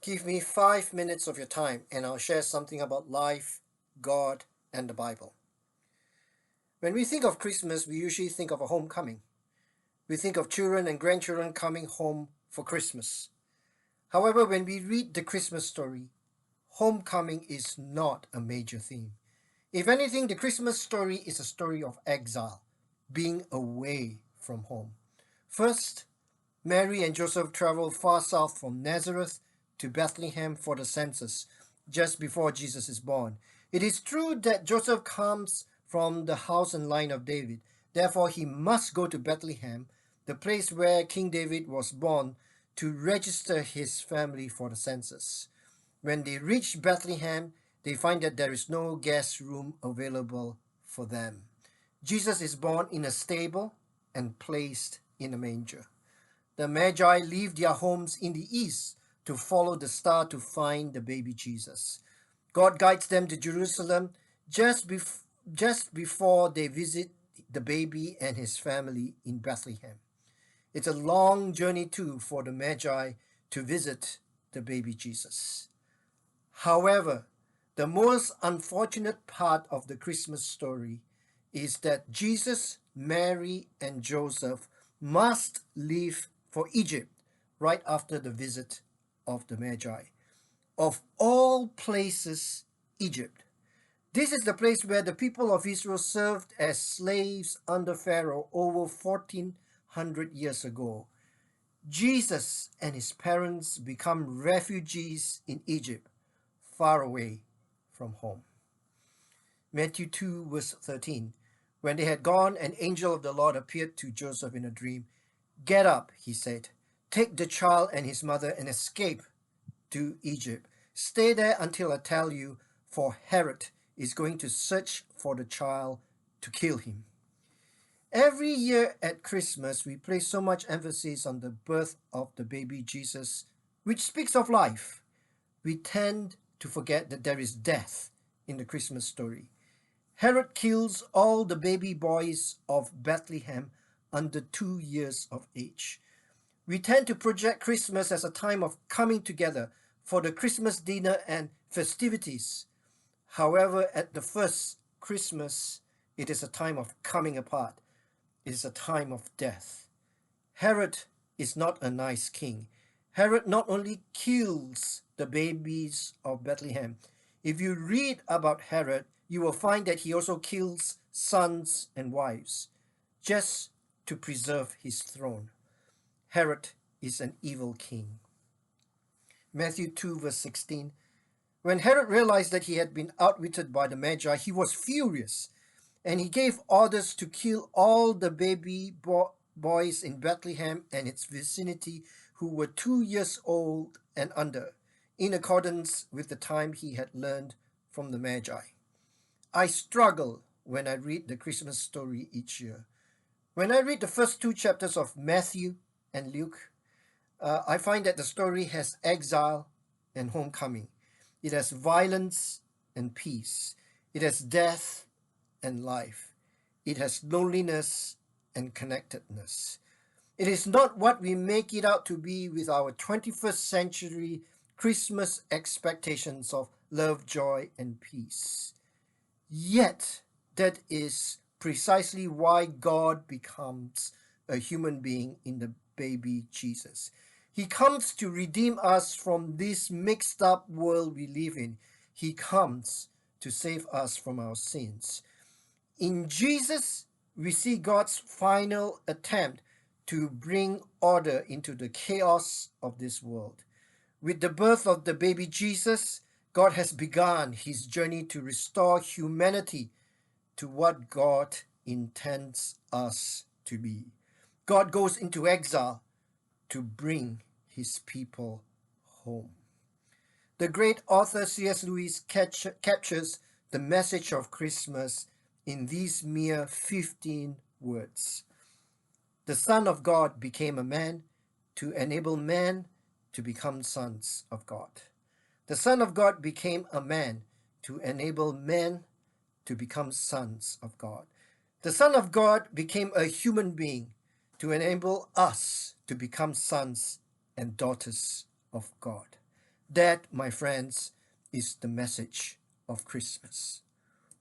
Give me 5 minutes of your time and I'll share something about life, God, and the Bible. When we think of Christmas, we usually think of a homecoming. We think of children and grandchildren coming home for Christmas. However, when we read the Christmas story, homecoming is not a major theme. If anything, the Christmas story is a story of exile, being away from home. First, Mary and Joseph traveled far south from Nazareth to Bethlehem for the census, just before Jesus is born. It is true that Joseph comes from the house and line of David. Therefore, he must go to Bethlehem, the place where King David was born, to register his family for the census. When they reach Bethlehem, they find that there is no guest room available for them. Jesus is born in a stable and placed in a manger. The Magi leave their homes in the east to follow the star to find the baby Jesus. God guides them to Jerusalem just before they visit the baby and his family in Bethlehem. It's a long journey too for the Magi to visit the baby Jesus. However, the most unfortunate part of the Christmas story is that Jesus, Mary, and Joseph must leave for Egypt right after the visit of the Magi. Of all places, Egypt. This is the place where the people of Israel served as slaves under Pharaoh over 1400 years ago. Jesus and his parents become refugees in Egypt, far away from home. Matthew 2 verse 13. When they had gone, an angel of the Lord appeared to Joseph in a dream. "Get up," he said, "take the child and his mother and escape to Egypt. Stay there until I tell you, for Herod is going to search for the child to kill him." Every year at Christmas, we place so much emphasis on the birth of the baby Jesus, which speaks of life. We tend to forget that there is death in the Christmas story. Herod kills all the baby boys of Bethlehem under 2 years of age. We tend to project Christmas as a time of coming together for the Christmas dinner and festivities. However, at the first Christmas, it is a time of coming apart. It is a time of death. Herod is not a nice king. Herod not only kills the babies of Bethlehem. If you read about Herod, you will find that he also kills sons and wives, just to preserve his throne. Herod is an evil king. Matthew 2 verse 16. When Herod realized that he had been outwitted by the Magi, he was furious, and he gave orders to kill all the baby boys in Bethlehem and its vicinity who were 2 years old and under, in accordance with the time he had learned from the Magi. I struggle when I read the Christmas story each year. When I read the first 2 chapters of Matthew and Luke, I find that the story has exile and homecoming. It has violence and peace. It has death and life. It has loneliness and connectedness. It is not what we make it out to be with our 21st century Christmas expectations of love, joy, and peace. Yet, that is precisely why God becomes a human being in the baby Jesus. He comes to redeem us from this mixed up world we live in. He comes to save us from our sins. In Jesus, we see God's final attempt to bring order into the chaos of this world. With the birth of the baby Jesus, God has begun his journey to restore humanity to what God intends us to be. God goes into exile to bring his people home. The great author C.S. Lewis captures the message of Christmas in these mere 15 words. The Son of God became a man to enable men to become sons of God. The Son of God became a man to enable men to become sons of God. The Son of God became a human being to enable us to become sons and daughters of God. That, my friends, is the message of Christmas.